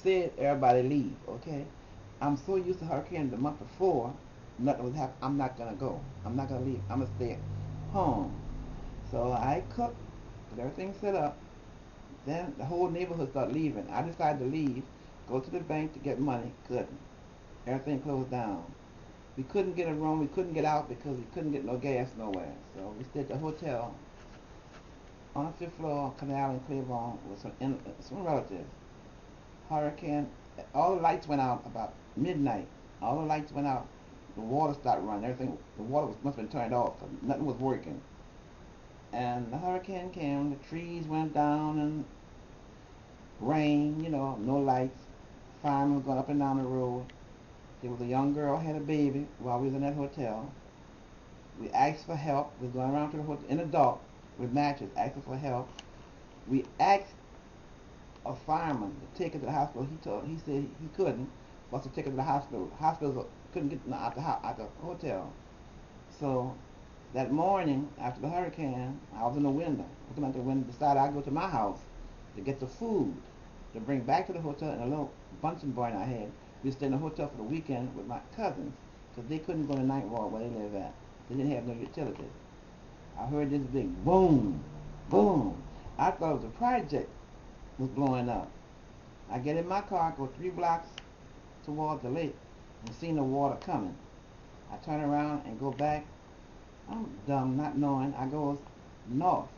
said everybody leave, okay? I'm so used to hurricane the month before, nothing was happening. I'm not gonna go. I'm not gonna leave. I'm gonna stay at home. So I cooked, got everything set up. Then the whole neighborhood started leaving. I decided to leave, go to the bank to get money. Couldn't. Everything closed down. We couldn't get a room. We couldn't get out because we couldn't get no gas nowhere. So we stayed at the hotel on the fifth floor, Canal in Claiborne, with some relatives. Hurricane, all the lights went out about midnight. All the lights went out. The water started running. Everything, the water must have been turned off. Nothing was working. And the hurricane came. The trees went down and rain. No lights. Firemen were going up and down the road. There was a young girl had a baby while we was in that hotel. We asked for help. We was going around to the hotel in the dark with matches, asking for help. We asked a fireman to take her to the hospital. He said he couldn't. For us to take her to the hospital. Hospitals couldn't get out the hotel. So that morning after the hurricane, I was in the window, looking out the window. Decided I'd go to my house to get the food to bring back to the hotel and a little Bunsen burner I had. We stayed in the hotel for the weekend with my cousins because they couldn't go to Ninth Ward where they live at. They didn't have no utilities. I heard this big boom, boom. I thought it was a project was blowing up. I get in my car, go 3 blocks towards the lake, and seen the water coming. I turn around and go back. I'm dumb, not knowing. I goes north.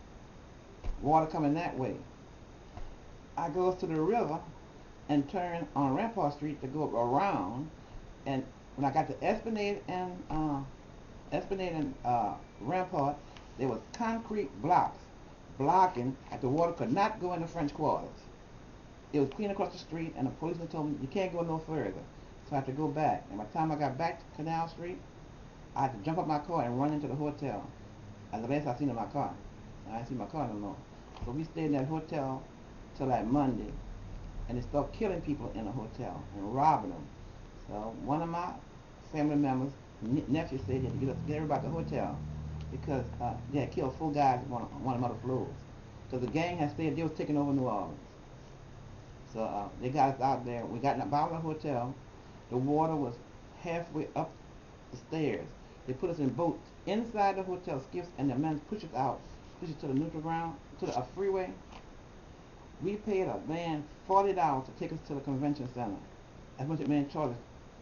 Water coming that way. I goes to the river and turn on Rampart Street to go around. And when I got to Esplanade and Rampart, there was concrete blocks blocking that the water could not go in the French quarters. It was clean across the street, and the policeman told me you can't go no further. So I had to go back. And by the time I got back to Canal Street, I had to jump up my car and run into the hotel. As the last I seen in my car. I didn't see my car no more. So we stayed in that hotel till that Monday, and they started killing people in the hotel and robbing them. So one of my family members, nephew, said he had to get everybody to the hotel because they had killed 4 guys on one of the other floors. Because the gang had stayed, they was taking over New Orleans. So they got us out there. We got in the bottom of the hotel. The water was halfway up the stairs. They put us in boats inside the hotel, skiffs, and the men pushed us out, pushed us to the neutral ground, to a freeway. We paid a man $40 to take us to the convention center. That's what the man charged us.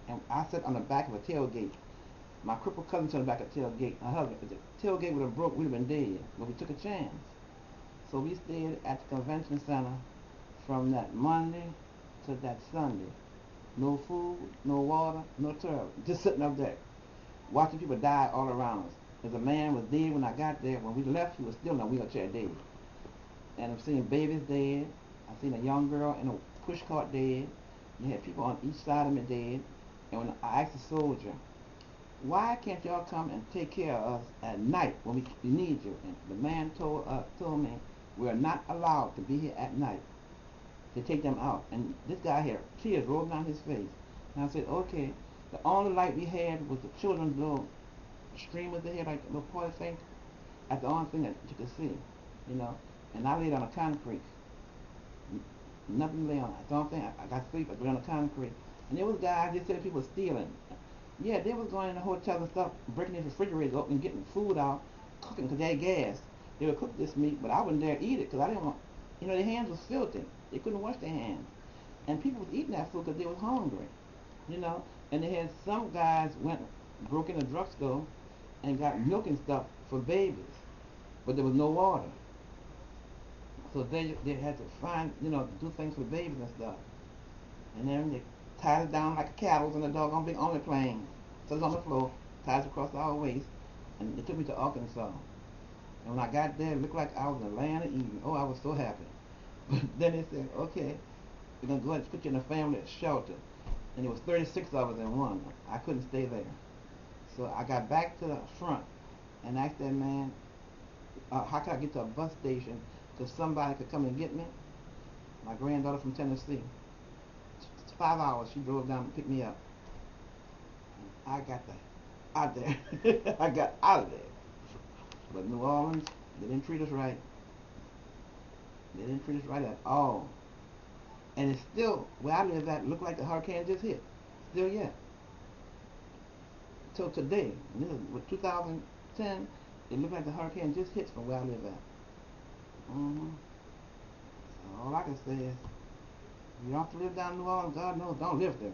And I sat on the back of a tailgate. My crippled cousin sat on the back of the tailgate. Her husband, if the tailgate would have broke, we'd have been dead. But we took a chance. So we stayed at the convention center from that Monday to that Sunday. No food, no water, no toilet. Just sitting up there, watching people die all around us. As a man was dead when I got there. When we left, he was still in a wheelchair dead. And I'm seeing babies dead. I seen a young girl in a pushcart dead. You had people on each side of me dead. And when I asked the soldier, why can't y'all come and take care of us at night when we need you? And the man told me, we're not allowed to be here at night. They take them out. And this guy here, tears rolled down his face. And I said, okay. The only light we had was the children's little streamers they had, like little party thing. That's the only thing that you could see, you know. And I laid on the concrete. Nothing lay on. That's the only thing. I got sleep. I lay on the concrete. And there was guys, they said people were stealing. Yeah, they was going in the hotels and stuff, breaking these refrigerators open, getting food out, cooking because they had gas. They would cook this meat, but I wouldn't dare eat it because I didn't want, their hands was filthy. They couldn't wash their hands. And people was eating that food because they was hungry, And they had some guys broke in a drugstore and got milk and stuff for babies, but there was no water. So they had to find, do things for babies and stuff. And then they tied us down like cattle in the doggone big army plane. Set us on the floor, tied us across our waist, and they took me to Arkansas. And when I got there, it looked like I was in the land of Eden. Oh, I was so happy. But then they said, okay, we're going to go ahead and put you in a family shelter. And there was 36 of us in one. I couldn't stay there. So I got back to the front and asked that man, how can I get to a bus station so somebody could come and get me? My granddaughter from Tennessee. 5 hours she drove down to pick me up. I got out there. I got out of there. But New Orleans, they didn't treat us right. They didn't treat us right at all. And it's still, where I live at, look like the hurricane just hit. Still yet. Till today, this is with 2010, it looked like the hurricane just hits from where I live at. Mm-hmm. So all I can say is, you don't have to live down in New Orleans, God knows, don't live there.